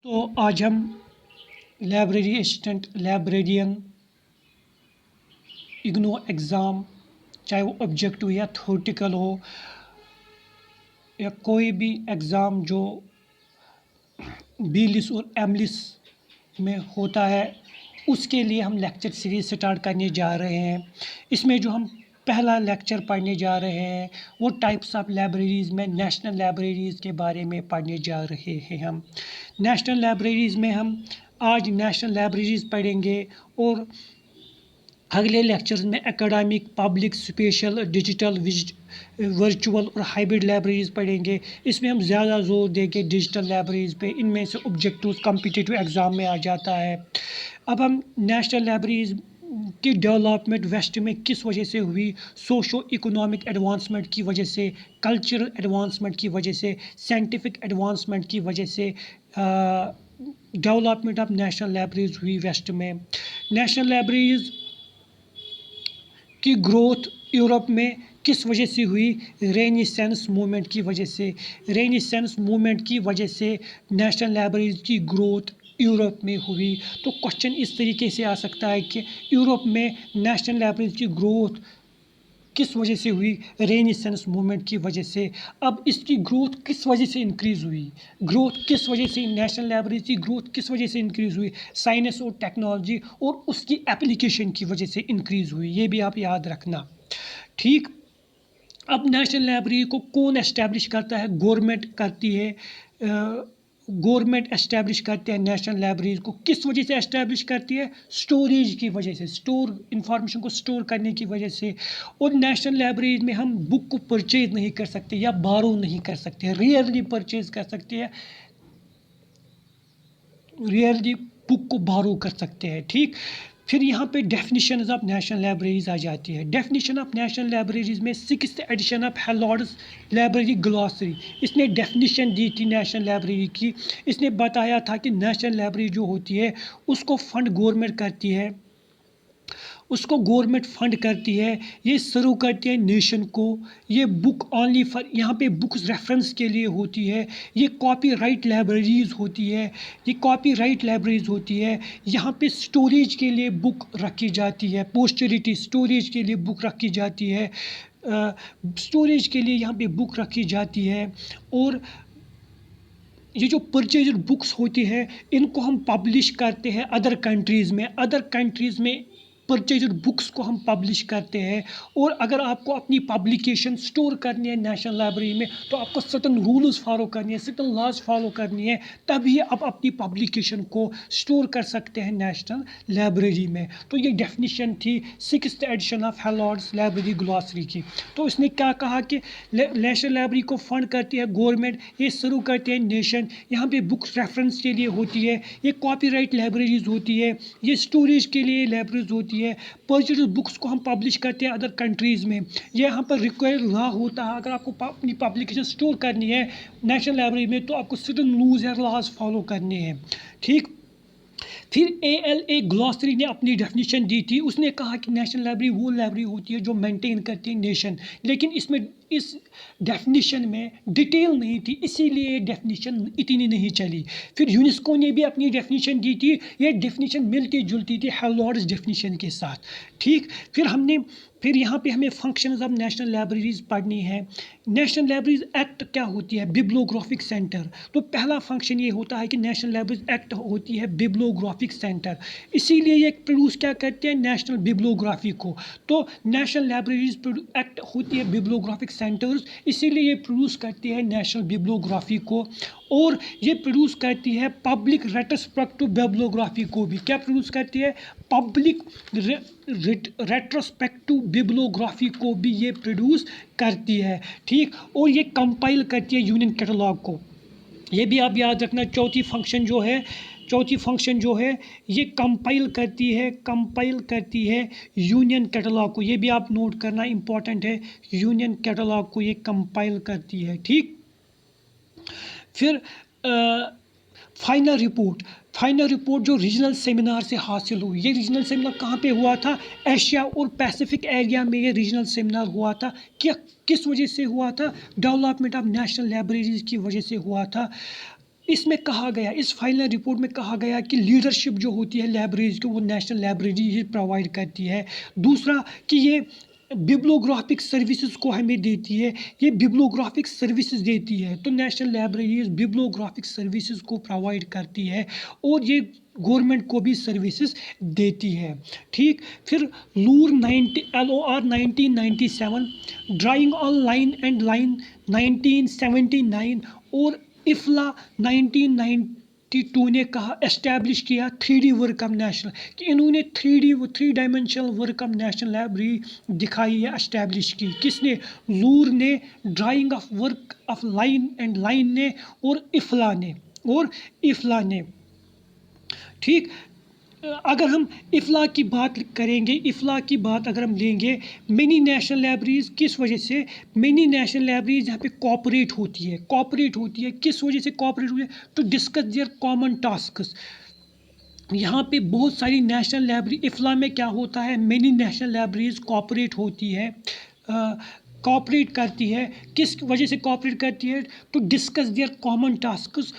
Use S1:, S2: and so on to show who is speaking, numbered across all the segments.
S1: तो आज हम library assistant, librarian, IGNOU exam, चाहे वो ऑब्जेक्टिव या थ्योरेटिकल हो या कोई भी एग्ज़ाम जो बीलिस और एमलिस में होता है, उसके लिए हम लेक्चर सीरीज स्टार्ट करने जा रहे हैं। इसमें जो हम पहला लेक्चर पढ़ने जा रहे हैं वो टाइप्स ऑफ लाइब्रेरीज़ में नेशनल लाइब्रेरीज़ के बारे में पढ़ने जा रहे हैं। हम नेशनल लाइब्रेरीज़ में हम आज नेशनल लाइब्रेरीज़ पढ़ेंगे और अगले लेक्चर्स में academic, public, special, digital, virtual और हाइब्रिड लाइब्रेरीज़ पढ़ेंगे। इसमें हम ज़्यादा जोर देंगे डिजिटल लाइब्रेरीज़ पे। इनमें से ऑब्जेक्टिव्स कॉम्पिटिटिव एग्ज़ाम में आ जाता है। अब हम नेशनल लाइब्रेरीज़ की डेवलपमेंट वेस्ट में किस वजह से हुई, सोशो इकोनॉमिक एडवांसमेंट की वजह से, कल्चरल एडवांसमेंट की वजह से, साइंटिफिक एडवांसमेंट की वजह से डेवलपमेंट ऑफ नेशनल लाइब्रेरीज़ हुई वेस्ट में। नेशनल लाइब्रेरीज़ की ग्रोथ यूरोप में किस वजह से हुई, रेनेसांस मूवमेंट की वजह से। रेनेसांस मूवमेंट की वजह से नेशनल लाइब्रेरीज की ग्रोथ यूरोप में हुई। तो क्वेश्चन इस तरीके से आ सकता है कि यूरोप में नेशनल लाइब्रेरीज की ग्रोथ किस वजह से हुई, रेनेसांस मूवमेंट की वजह से। अब इसकी ग्रोथ किस वजह से इंक्रीज़ हुई, ग्रोथ किस वजह से, नेशनल लाइब्रेरी की ग्रोथ किस वजह से इंक्रीज़ हुई, साइंस और टेक्नोलॉजी और उसकी एप्लीकेशन की वजह से इंक्रीज़ हुई। ये भी आप याद रखना, ठीक। अब नेशनल लाइब्रेरी को कौन एस्टैब्लिश करता है, गवर्नमेंट करती है। गवर्नमेंट एस्टैब्लिश करते हैं नेशनल लाइब्रेरीज को। किस वजह से एस्टैब्लिश करती है, स्टोरेज की वजह से, स्टोर इंफॉर्मेशन को स्टोर करने की वजह से। और नेशनल लाइब्रेरीज में हम बुक को परचेज नहीं कर सकते या बारो नहीं कर सकते, रेयरली परचेज कर सकते हैं, रेयरली बुक को बारो कर सकते हैं, ठीक। फिर यहाँ पे डेफिनेशन ऑफ नेशनल लाइब्रेरीज आ जाती है। डेफिनेशन ऑफ नेशनल लाइब्रेरीज में 6th edition of Harrod's library glossary, इसने डेफिनेशन दी थी नेशनल लाइब्रेरी की। इसने बताया था कि नेशनल लाइब्रेरी जो होती है उसको फंड गवर्नमेंट करती है, उसको गवर्नमेंट फंड करती है, ये सर्व करती है नेशन को। ये बुक ओनली फॉर, यहाँ पे बुक्स रेफरेंस के लिए होती है। ये कॉपीराइट लाइब्रेरीज होती है, ये कॉपीराइट लाइब्रेरीज होती है। यहाँ पे स्टोरेज के लिए बुक रखी जाती है, पोस्टरिटी स्टोरेज के लिए बुक रखी जाती है, स्टोरेज के लिए यहाँ पे बुक रखी जाती है। और ये जो परचेज बुक्स होती है इनको हम पब्लिश करते हैं अदर कंट्रीज़ में, अदर कंट्रीज़ में परचेज बुक्स को हम पब्लिश करते हैं। और अगर आपको अपनी पब्लिकेशन स्टोर करनी है नेशनल लाइब्रेरी में तो आपको सर्टन रूल्स फॉलो करनी है, सर्टन लॉज फॉलो करनी है, तभी आप अपनी पब्लिकेशन को स्टोर कर सकते हैं नेशनल लाइब्रेरी में। तो ये डेफिनेशन थी 6th edition of Harrod's library glossary की। तो इसने क्या कहा कि नेशनल लाइब्रेरी को फंड करती है गवर्नमेंट, ये शुरू करते हैं नेशन। यहाँ पे बुक्स रेफरेंस के लिए होती है, ये कॉपीराइट लाइब्रेरीज होती है, ये स्टोरेज के लिए लाइब्रेरीज होती है, परचेज बुक्स को हम पब्लिश करते हैं अदर कंट्रीज़ में। ये यहाँ पर रिक्वायर्ड लॉ होता है, अगर आपको अपनी पब्लिकेशन स्टोर करनी है नेशनल लाइब्रेरी में तो आपको सर्टेन रूल्स या लॉज फॉलो करने हैं, ठीक। फिर ALA ग्लॉसरी ने अपनी डेफिनेशन दी थी। उसने कहा कि नेशनल लाइब्रेरी वो लाइब्रेरी होती है जो मेंटेन करती है नेशन, लेकिन इसमें इस डेफिनेशन में डिटेल नहीं थी, इसीलिए डेफिनेशन इतनी नहीं चली। फिर यूनेस्को ने भी अपनी डेफिनेशन दी थी, ये डेफिनेशन मिलती जुलती थी हेलोड्स डेफिनेशन के साथ, ठीक। फिर यहाँ पे हमें फंक्शंस ऑफ नेशनल लाइब्रेरीज पढ़नी है। नेशनल लाइब्रेरीज एक्ट क्या होती है, बिब्लियोग्राफिक सेंटर। तो पहला फंक्शन ये होता है कि नेशनल लाइब्रेरीज एक्ट होती है बिब्लियोग्राफिक सेंटर, इसीलिए ये प्रोड्यूस क्या करते हैं, नेशनल बिब्लियोग्राफी को। तो नेशनल लाइब्रेरीज एक्ट होती है बिब्लियोग्राफिक सेंटर्स, इसीलिए ये प्रोड्यूस करती है नेशनल बिब्लियोग्राफी को। और ये प्रोड्यूस करती है पब्लिक रेट्रोस्पेक्टिव बिब्लियोग्राफी को भी। क्या प्रोड्यूस करती है, पब्लिक रेट्रोस्पेक्टिव बिब्लियोग्राफी को भी ये प्रोड्यूस करती है, ठीक। और ये कंपाइल करती है यूनियन कैटलॉग को। ये भी आप याद रखना, चौथी फंक्शन जो है ये कंपाइल करती है यूनियन कैटलॉग को। ये भी आप नोट करना, इंपॉर्टेंट है, यूनियन कैटलॉग को ये कंपाइल करती है, ठीक। फिर फाइनल रिपोर्ट जो रीजनल सेमिनार से हासिल हुई। ये रीजनल सेमिनार कहाँ पे हुआ था, एशिया और पैसिफिक एरिया में ये रीजनल सेमिनार हुआ था। किस वजह से हुआ था, डेवलपमेंट ऑफ नेशनल लाइब्रेरीज की वजह से हुआ था। इसमें कहा गया, इस फाइनल रिपोर्ट में कहा गया कि लीडरशिप जो होती है लाइब्रेरीज को वो नेशनल लाइब्रेरी ही प्रोवाइड करती है। दूसरा कि ये बिब्लोग्राफिक सर्विसेज को हमें देती है, ये बिब्लोग्राफिक सर्विसेज देती है, तो नेशनल लाइब्रेरीज बिब्लोग्राफिक सर्विसेज को प्रोवाइड करती है और ये गवर्नमेंट को भी सर्विसेज देती है। ठीक, फिर लूर 1997, drawing on line and line 1979 और इफ्ला 1992 ने कहा एस्टैब्लिश किया 3D वर्कम नेशनल, कि इन्होंने 3 डायमेंशनल वर्कम नेशनल लाइब्रेरी दिखाई या एस्टैब्लिश की। किसने? लूर ने, drying of work of line and line ने और इफ्ला ने। ठीक, अगर हम इफ्ला की बात करेंगे, इफ्ला की बात अगर हम लेंगे, मिनी नेशनल लाइब्रेरीज किस वजह से, मिनी नेशनल लाइब्रेरीज यहाँ पे कॉपरेट होती है, किस वजह से कॉपरेट होती है? To discuss their common tasks. यहाँ पे बहुत सारी नेशनल लाइब्रेरी, इफ्ला में क्या होता है, मिनी नेशनल लाइब्रेरीज कॉपरेट होती है, कॉपरेट करती है। किस वजह से कॉपरेट करती है? To discuss their common tasks,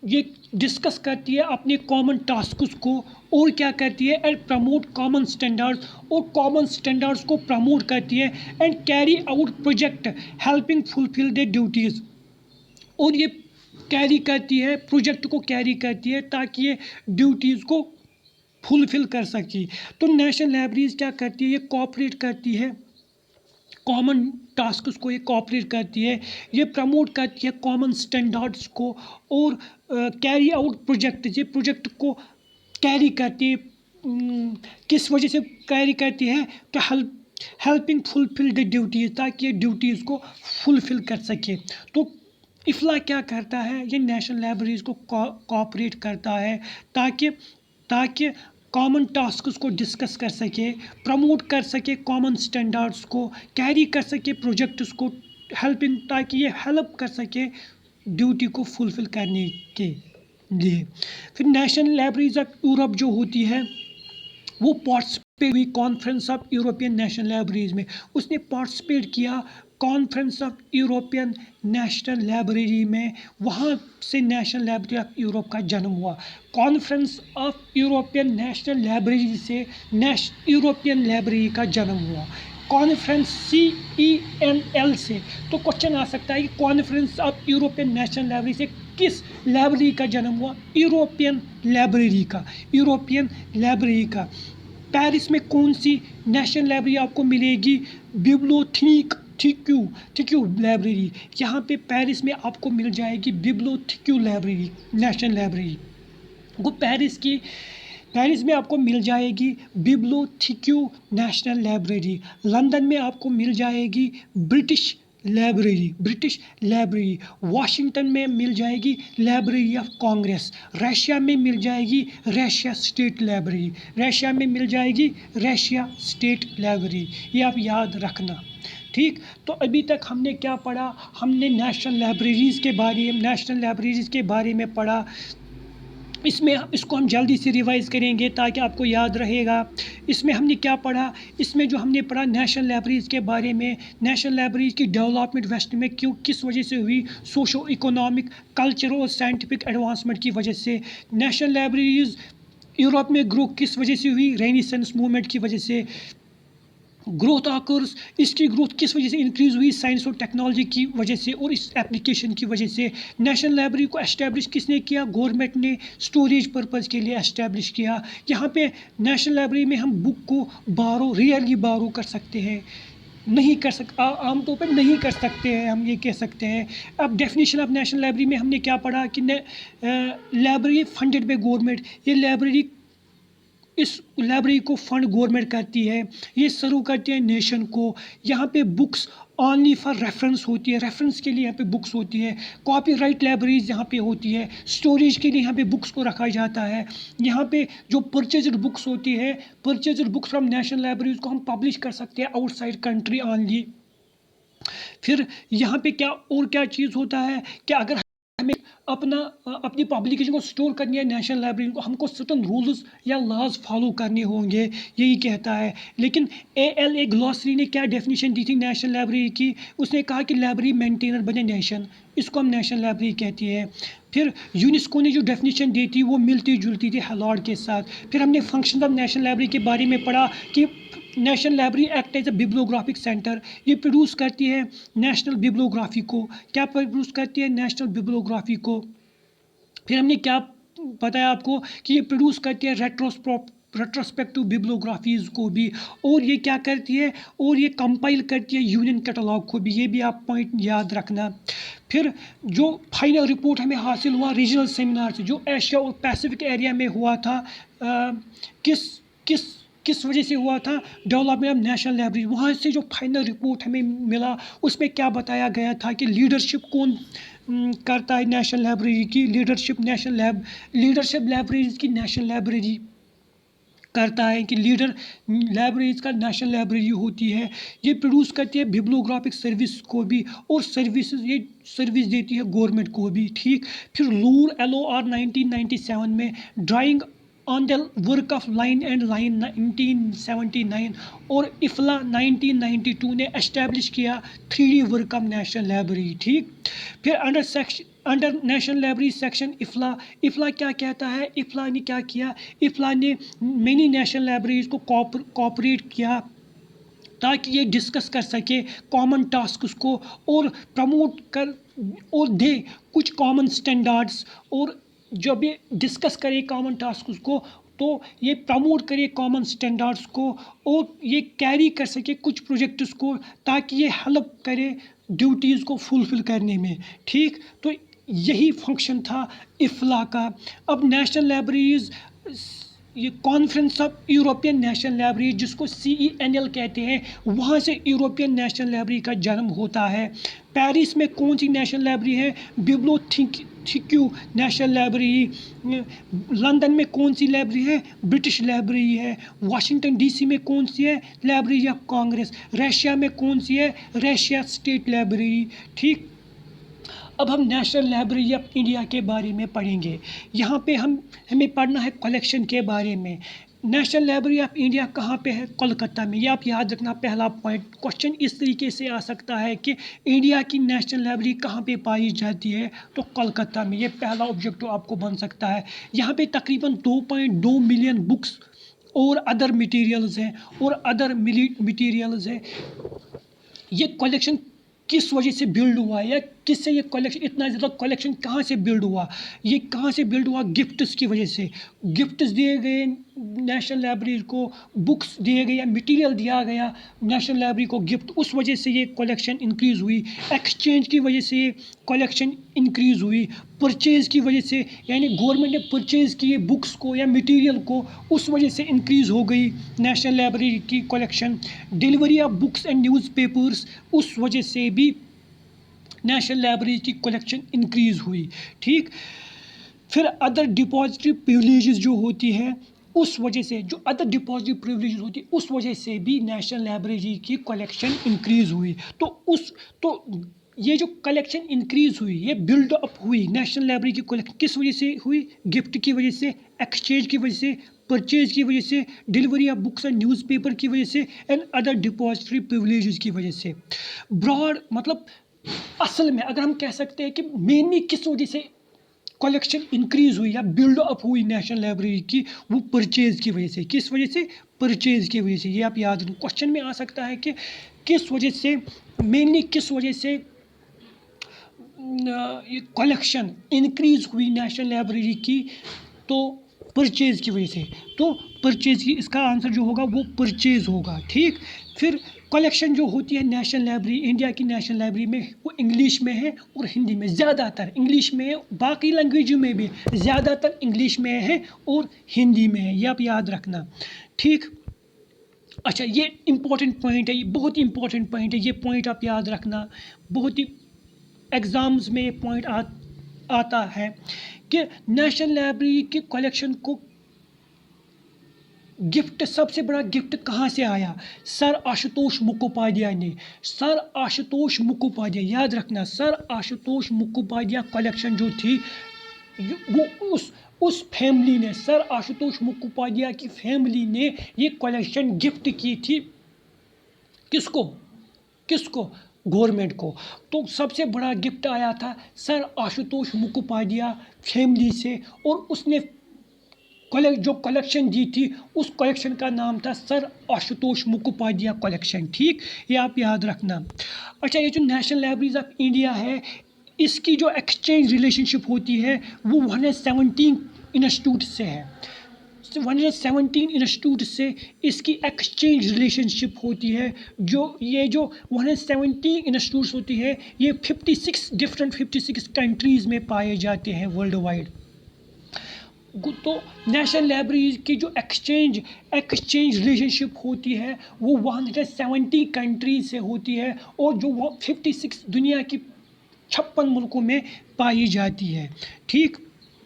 S1: ये डिस्कस करती है अपने कॉमन टास्क्स को, और क्या करती है? एंड प्रमोट कॉमन स्टैंडर्ड्स, और कॉमन स्टैंडर्ड्स को प्रमोट करती है। And carry out project helping fulfil the duties, और ये कैरी करती है, प्रोजेक्ट को कैरी करती है ताकि ये ड्यूटीज़ को फुलफिल कर सके। तो नेशनल लाइब्रेरीज क्या करती है? ये कोऑपरेट करती है, कॉमन टास्क्स को ये कोऑपरेट करती है, ये प्रमोट करती है कॉमन स्टैंडर्ड्स को, और कैरी आउट प्रोजेक्ट, ये प्रोजेक्ट को कैरी करती है। किस वजह से कैरी करती है? तो हेल्पिंग फुलफिल द ड्यूटीज़, ताकि ये ड्यूटीज़ को फुलफिल कर सके। तो इफ्ला क्या करता है? ये नेशनल लाइब्रेरीज को कोऑपरेट करता है ताकि कॉमन टास्क्स को डिस्कस कर सके, प्रमोट कर सके कॉमन स्टैंडर्ड्स को, कैरी कर सके प्रोजेक्ट्स को, हेल्पिंग, ताकि ये हेल्प कर सके ड्यूटी को फुलफिल करने के लिए। फिर नेशनल लाइब्रेरीज ऑफ यूरोप जो होती है वो पार्टिसिपेट हुई conference of European national libraries में, उसने पार्टिसिपेट किया conference of European national library में, वहाँ से नेशनल लाइब्रेरी ऑफ यूरोप का जन्म हुआ। Conference of European national library से यूरोपियन लाइब्रेरी का जन्म हुआ, कॉन्फ्रेंस CENL से। तो क्वेश्चन आ सकता है कि conference of European national library से किस लाइब्रेरी का जन्म हुआ? यूरोपियन लाइब्रेरी का। पेरिस में कौन सी नेशनल लाइब्रेरी आपको मिलेगी? बिब्लियोथेक्यू लाइब्रेरी, यहाँ पे पेरिस में आपको मिल जाएगी बिब्लियोथेक्यू लाइब्रेरी, नेशनल लाइब्रेरी। वो पेरिस में आपको मिल जाएगी बिब्लियोथेक्यू नेशनल लाइब्रेरी। लंदन में आपको मिल जाएगी ब्रिटिश लाइब्रेरी। वाशिंगटन में मिल जाएगी लाइब्रेरी ऑफ कांग्रेस। रशिया में मिल जाएगी रशिया स्टेट लाइब्रेरी। ये आप याद रखना। ठीक, तो अभी तक हमने क्या पढ़ा? हमने नेशनल लाइब्रेरीज़ के बारे में पढ़ा। इसको हम जल्दी से रिवाइज़ करेंगे ताकि आपको याद रहेगा। इसमें हमने क्या पढ़ा? इसमें जो हमने पढ़ा नेशनल लाइब्रेरीज़ के बारे में, नेशनल लाइब्रेरीज़ की डेवलपमेंट वेस्ट में किस वजह से हुई? सोशो इकोनॉमिक, कल्चरल और साइंटिफिक एडवांसमेंट की वजह से। नेशनल लाइब्रेरीज़ यूरोप में ग्रो किस वजह से हुई? रेनेसांस मूवमेंट की वजह से ग्रोथ आकर्स। इसकी ग्रोथ किस वजह से इंक्रीज़ हुई? साइंस और टेक्नोलॉजी की वजह से और इस एप्लीकेशन की वजह से। नेशनल लाइब्रेरी को एस्टैब्लिश किसने किया? गवर्नमेंट ने स्टोरेज पर्पज़ के लिए एस्टैब्लिश किया। यहाँ पे नेशनल लाइब्रेरी में हम बुक को रियली बारो कर सकते हैं, नहीं कर सकते, आमतौर पर नहीं कर सकते हैं, हम ये कह सकते हैं। अब डेफिनेशन ऑफ नेशनल लाइब्रेरी में हमने क्या पढ़ा कि लाइब्रेरी फंडेड बाय गवर्नमेंट, इस लाइब्रेरी को फंड गवर्नमेंट करती है, ये सर्व करती है नेशन को। यहाँ पे बुक्स ओनली फॉर रेफरेंस होती है, रेफरेंस के लिए यहाँ पे बुक्स होती है। कॉपीराइट लाइब्रेरीज यहाँ पे होती है, स्टोरेज के लिए यहाँ पे बुक्स को रखा जाता है। यहाँ पे जो परचेज्ड बुक्स होती है, purchased books from national libraries को हम पब्लिश कर सकते हैं आउटसाइड कंट्री ओनली। फिर यहाँ पे क्या चीज़ होता है कि अगर हमें अपनी पब्लिकेशन को स्टोर करनी है नेशनल लाइब्रेरी को, हमको सर्टन रूल्स या लॉज फॉलो करने होंगे, यही कहता है। लेकिन ALA ग्लॉसरी ने क्या डेफिनेशन दी थी नेशनल लाइब्रेरी की? उसने कहा कि लाइब्रेरी मेंटेनर बने नेशन, इसको हम नेशनल लाइब्रेरी कहती है। फिर यूनेस्को ने जो डेफिनेशन दी थी वो मिलती जुलती थी हैलॉर्ड के साथ। फिर हमने फंक्शन ऑफ नेशनल लाइब्रेरी के बारे में पढ़ा कि national library act as a bibliographic centre, ये प्रोड्यूस करती है नेशनल बिब्लियोग्राफी को। क्या प्रोड्यूस करती है? नेशनल बिब्लियोग्राफी को। फिर हमने क्या बताया आपको कि ये प्रोड्यूस करती है रेट्रोस्पेक्टिव बिब्लियोग्राफीज़ को भी, और ये क्या करती है, और ये कंपाइल करती है यूनियन कैटलॉग को भी। ये भी आप पॉइंट याद रखना। फिर जो फाइनल रिपोर्ट हमें हासिल हुआ रीजनल सेमिनार से, जो एशिया और पैसिफिक एरिया में हुआ था, किस किस किस वजह से हुआ था? Development of national library. वहाँ से जो फाइनल रिपोर्ट हमें मिला उसमें क्या बताया गया था कि लीडरशिप कौन करता है नेशनल लाइब्रेरी की? लीडरशिप लाइब्रेरीज की नेशनल लाइब्रेरी करता है कि लीडर लाइब्रेरीज का नेशनल लाइब्रेरी होती है। ये प्रोड्यूस करती है बिब्लियोग्राफिक सर्विस को भी, और ये सर्विस देती है गवर्नमेंट को भी, ठीक। फिर लूर LOR 1997 में drawing on the work of line and line 1979, और इफ्ला 1992 ने एस्टेब्लिश किया 3D work of national library, ठीक। फिर अंडर नेशनल लाइब्रेरी सेक्शन इफ्ला क्या कहता है? इफ्ला ने क्या किया? इफ्ला ने मेनी नेशनल लाइब्रेरीज को कोऑपरेट किया ताकि ये डिस्कस कर सके कॉमन टास्क को, और प्रमोट कर और दे कुछ कॉमन स्टैंडर्ड्स, और जब ये डिस्कस करे कॉमन टास्क को तो ये प्रमोट करे कॉमन स्टैंडर्ड्स को, और ये कैरी कर सके कुछ प्रोजेक्ट्स को ताकि ये हेल्प करे ड्यूटीज़ को फुलफिल करने में, ठीक। तो यही फंक्शन था इफ्ला का। अब नेशनल लाइब्रेरीज, ये conference of European national library जिसको CENL कहते हैं, वहाँ से यूरोपियन नेशनल लाइब्रेरी का जन्म होता है। पेरिस में कौन सी नेशनल लाइब्रेरी है? बिब्लियोथेक्यू नेशनल लाइब्रेरी। लंदन में कौन सी लाइब्रेरी है? ब्रिटिश लाइब्रेरी है। वाशिंगटन DC में कौन सी है? Library of Congress. रशिया में कौन सी है? रशिया स्टेट लाइब्रेरी, ठीक। अब हम नेशनल लाइब्रेरी ऑफ इंडिया के बारे में पढ़ेंगे। यहाँ पे हमें पढ़ना है कलेक्शन के बारे में। नेशनल लाइब्रेरी ऑफ इंडिया कहाँ पे है? कोलकाता में। ये आप याद रखना पहला पॉइंट। क्वेश्चन इस तरीके से आ सकता है कि इंडिया की नेशनल लाइब्रेरी कहाँ पे पाई जाती है? तो कोलकाता में। ये पहला ऑब्जेक्टिव आपको बन सकता है। यहाँ पे तकरीबन 2.2 मिलियन बुक्स और अदर मटीरियल्स हैं। ये कलेक्शन किस वजह से बिल्ड हुआ है, या किससे ये कलेक्शन, इतना ज़्यादा कलेक्शन कहाँ से बिल्ड हुआ? ये कहाँ से बिल्ड हुआ? गिफ्ट्स की वजह से। गिफ्ट्स दिए गए नेशनल लाइब्रेरी को, बुक्स दिए गए या मटेरियल दिया गया नेशनल लाइब्रेरी को गिफ्ट, उस वजह से ये कलेक्शन इंक्रीज़ हुई। एक्सचेंज की वजह से ये कलेक्शन इंक्रीज़ हुई। परचेज़ की वजह से, यानी गवर्नमेंट ने परचेज़ किए बुक्स को या मटेरियल को, उस वजह से इंक्रीज़ हो गई नेशनल लाइब्रेरी की collection. Delivery of books and newspapers, उस वजह से भी नेशनल लाइब्रेरी की कलेक्शन इंक्रीज़ हुई, ठीक। फिर अदर डिपॉजिटरी प्रिविलेजेस जो होती है, उस वजह से जो अदर डिपॉजिटरी प्रिविलेजेस होती है, उस वजह से भी नेशनल लाइब्रेरी की कलेक्शन इंक्रीज़ हुई। तो ये जो कलेक्शन इंक्रीज़ हुई, ये बिल्डअप हुई नेशनल लाइब्रेरी की कलेक्शन किस वजह से हुई? गिफ्ट की वजह से, एक्सचेंज की वजह से, परचेज की वजह से, delivery of books and newspaper की वजह से, एंड अदर डिपॉजिटरी प्रिविलेजेस की वजह से। ब्रॉड मतलब असल में अगर हम कह सकते हैं कि मेनली किस वजह से कलेक्शन इंक्रीज़ हुई या बिल्ड अप हुई नेशनल लाइब्रेरी की, वो परचेज़ की वजह से। किस वजह से? परचेज़ की वजह से। ये आप याद रखो, क्वेश्चन में आ सकता है कि किस वजह से, मेनली किस वजह से ये कलेक्शन इंक्रीज़ हुई नेशनल लाइब्रेरी की? तो परचेज़ की वजह से। तो परचेज़ की, इसका आंसर जो होगा वो परचेज़ होगा, ठीक। फिर कलेक्शन जो होती है नेशनल लाइब्रेरी, इंडिया की नेशनल लाइब्रेरी में, वो इंग्लिश में है और हिंदी में। ज़्यादातर इंग्लिश में है, बाकी लैंग्वेजों में भी ज़्यादातर इंग्लिश में है और हिंदी में है। ये आप याद रखना, ठीक। अच्छा, ये इम्पोर्टेंट पॉइंट है, ये बहुत ही इम्पोर्टेंट पॉइंट है। ये पॉइंट आप याद रखना, बहुत ही एग्ज़ाम्स में ये पॉइंट आता है कि नेशनल लाइब्रेरी की कलेक्शन को गिफ्ट, सबसे बड़ा गिफ्ट कहाँ से आया? सर आशुतोष मुखोपाध्याय ने। सर आशुतोष मुखोपाध्याय, याद रखना, सर आशुतोष मुखोपाध्याय कलेक्शन जो थी वो उस फैमिली ने, सर आशुतोष मुखोपाध्याय की फैमिली ने ये कलेक्शन गिफ्ट की थी। किसको? गवर्नमेंट को। तो सबसे बड़ा गिफ्ट आया था सर आशुतोष मुखोपाध्याय फैमिली से, और उसने जो कलेक्शन दी थी उस कलेक्शन का नाम था सर आशुतोष मुखोपाध्याय कलेक्शन। ठीक, ये आप याद रखना। अच्छा, ये जो नेशनल लाइब्रेरीज ऑफ इंडिया है, इसकी जो एक्सचेंज रिलेशनशिप होती है वो 117 इंस्टीट्यूट से है। 117 इंस्टीट्यूट से इसकी एक्सचेंज रिलेशनशिप होती है। जो 117 इंस्टीट्यूट्स होती है ये 56 कंट्रीज़ में पाए जाते हैं वर्ल्ड वाइड। तो नेशनल लाइब्रेरी की जो एक्सचेंज रिलेशनशिप होती है वो 170 कंट्रीज से होती है, और जो वो 56 दुनिया की 56 मुल्कों में पाई जाती है। ठीक,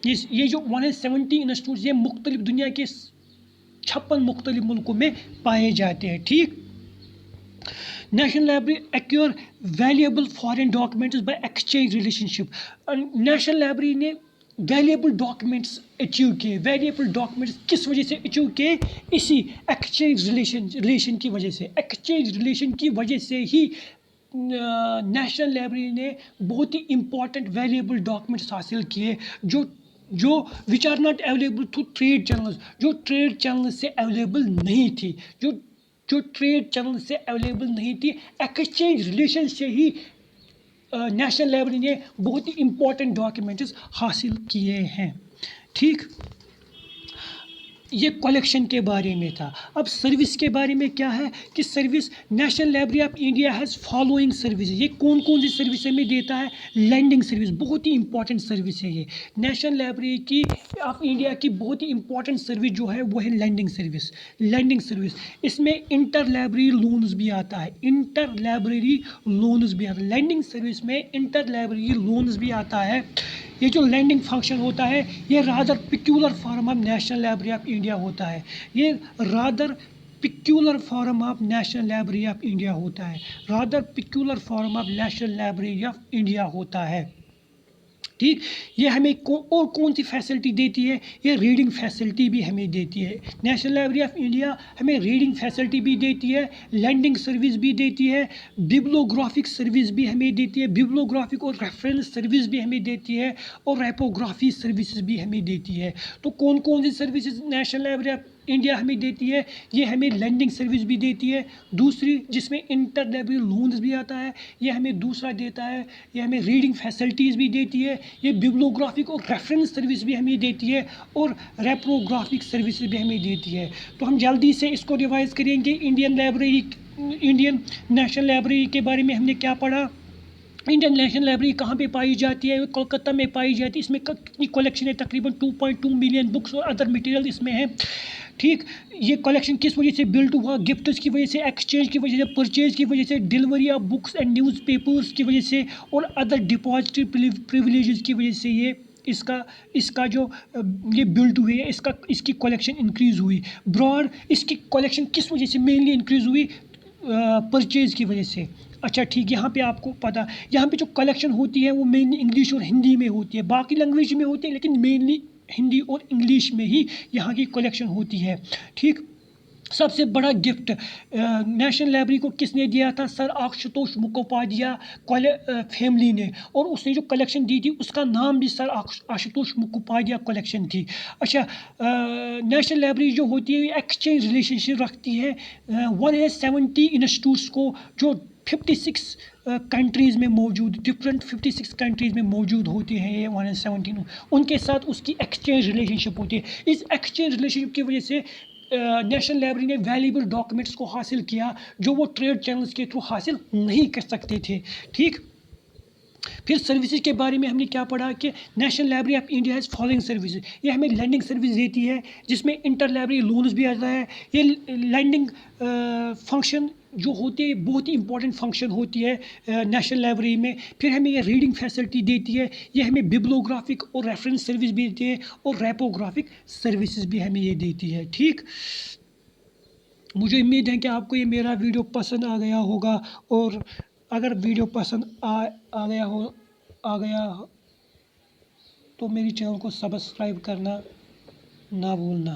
S1: ये जो 170 इंस्टीट्यूट ये मुख्तलिफ दुनिया के 56 मुख्तलिफ मुल्कों में पाए जाते हैं। ठीक, national library accrue valuable foreign documents by exchange relationship. National library ने वैल्यूएबल डॉक्यूमेंट्स अचीव किए। वैल्यूएबल डॉक्यूमेंट्स किस वजह से अचीव किए? इसी एक्सचेंज रिलेशन की वजह से। एक्सचेंज रिलेशन की वजह से ही नेशनल लाइब्रेरी ने बहुत ही इम्पॉर्टेंट वैल्यूएबल डॉक्यूमेंट्स हासिल किए जो which are not available through trade channels, जो ट्रेड चैनल से अवेलेबल नहीं थी, जो ट्रेड चैनल से अवेलेबल नहीं थी। एक्सचेंज रिलेशन से ही नेशनल लाइब्रेरी ने बहुत ही इम्पोर्टेंट डॉक्यूमेंट्स हासिल किए हैं। ठीक, ये कलेक्शन के बारे में था। अब सर्विस के बारे में क्या है कि service national library of India has following service. ये कौन कौन सी सर्विस हमें देता है? लैंडिंग सर्विस, बहुत ही इंपॉर्टेंट सर्विस है ये। नेशनल लाइब्रेरी की ऑफ इंडिया की बहुत ही इंपॉर्टेंट सर्विस जो है वो है लैंडिंग सर्विस। लैंडिंग सर्विस, इसमें इंटर लाइब्रेरी लोन्स भी आता है। इंटर लाइब्रेरी लोन्स भी आता है लैंडिंग सर्विस में। इंटर लाइब्रेरी लोन्स भी आता है। ये जो लैंडिंग फंक्शन होता है ये rather peculiar form of national library of India होता है। ये rather peculiar form of national library of India होता है। Rather peculiar form of national library of India होता है। ठीक, ये हमें और कौन सी फैसिलिटी देती है? ये रीडिंग फैसिलिटी भी हमें देती है। नेशनल लाइब्रेरी ऑफ इंडिया हमें रीडिंग फैसिलिटी भी देती है, लैंडिंग सर्विस भी देती है, बिब्लोग्राफिक सर्विस भी हमें देती है, बिब्लोग्राफिक और रेफरेंस सर्विस भी हमें देती है, और रेपोग्राफी सर्विसेज भी हमें देती है। तो कौन कौन सी services national library of India हमें देती है? ये हमें लैंडिंग सर्विस भी देती है, दूसरी जिसमें इंटर लाइब्रेरी लोन्स भी आता है ये हमें दूसरा देता है। ये हमें रीडिंग फैसिलिटीज़ भी देती है, ये बिब्लोग्राफिक और रेफरेंस सर्विस भी हमें देती है, और रेप्रोग्राफिक सर्विस भी हमें देती है। तो हम जल्दी से इसको रिवाइज करेंगे। इंडियन नेशनल लाइब्रेरी के बारे में हमने क्या पढ़ा? इंडियन नेशनल लाइब्रेरी कहाँ पे पाई जाती है? कोलकाता में पाई जाती है। इसमें कितनी कलेक्शन है? तकरीबन 2.2 मिलियन बुक्स और अदर मटेरियल इसमें है। ठीक, ये कलेक्शन किस वजह से बिल्ड हुआ? गिफ्ट्स की वजह से, एक्सचेंज की वजह से, परचेज की वजह से, delivery of books and newspapers की वजह से, और अदर डिपॉजिटरी प्रिविलेजेस की वजह से ये इसका जो ये बिल्ड हुई है, इसकी कलेक्शन इंक्रीज़ हुई। ब्रॉड इसकी कलेक्शन किस वजह से मेनली इंक्रीज़ हुई? परचेज़ की वजह से। अच्छा ठीक, यहाँ पे आपको पता, यहाँ पे जो कलेक्शन होती है वो मेनली इंग्लिश और हिंदी में होती है, बाकी लैंग्वेज में होती है लेकिन मेनली हिंदी और इंग्लिश में ही यहाँ की कलेक्शन होती है। ठीक, सबसे बड़ा गिफ्ट नेशनल लाइब्रेरी को किसने दिया था? सर आशुतोष मुखोपाध्याय फैमिली ने, और उसने जो कलेक्शन दी थी उसका नाम भी सर आशुतोष मुखोपाध्याय कलेक्शन थी। अच्छा, नेशनल लाइब्रेरी जो होती है एक्सचेंज रिलेशनशिप रखती है 170 इंस्टीट्यूट्स को जो 56 कंट्रीज़ में मौजूद, डिफरेंट 56 कंट्रीज़ में मौजूद होते हैं ये 117, उनके साथ उसकी एक्सचेंज रिलेशनशिप होती है। इस एक्सचेंज रिलेशनशिप की वजह से नेशनल लाइब्रेरी ने वैल्यूएबल डॉक्यूमेंट्स को हासिल किया जो वो ट्रेड चैनल्स के थ्रू हासिल नहीं कर सकते थे। ठीक, फिर सर्विसेज के बारे में हमने क्या पढ़ा कि national library of India has following services. ये हमें लैंडिंग सर्विस देती है जिसमें इंटर लाइब्रेरी लोन्स भी आता है। ये लैंडिंग फंक्शन जो होती है बहुत ही इंपॉर्टेंट फंक्शन होती है नेशनल लाइब्रेरी में। फिर हमें ये रीडिंग फैसिलिटी देती है, ये हमें बिब्लोग्राफिक और रेफरेंस सर्विस भी देती है, और रेपोग्राफिक सर्विसेज भी हमें ये देती है। ठीक, मुझे उम्मीद है कि आपको ये मेरा वीडियो पसंद आ गया होगा, और अगर वीडियो पसंद आ गया तो मेरी चैनल को सब्सक्राइब करना ना भूलना।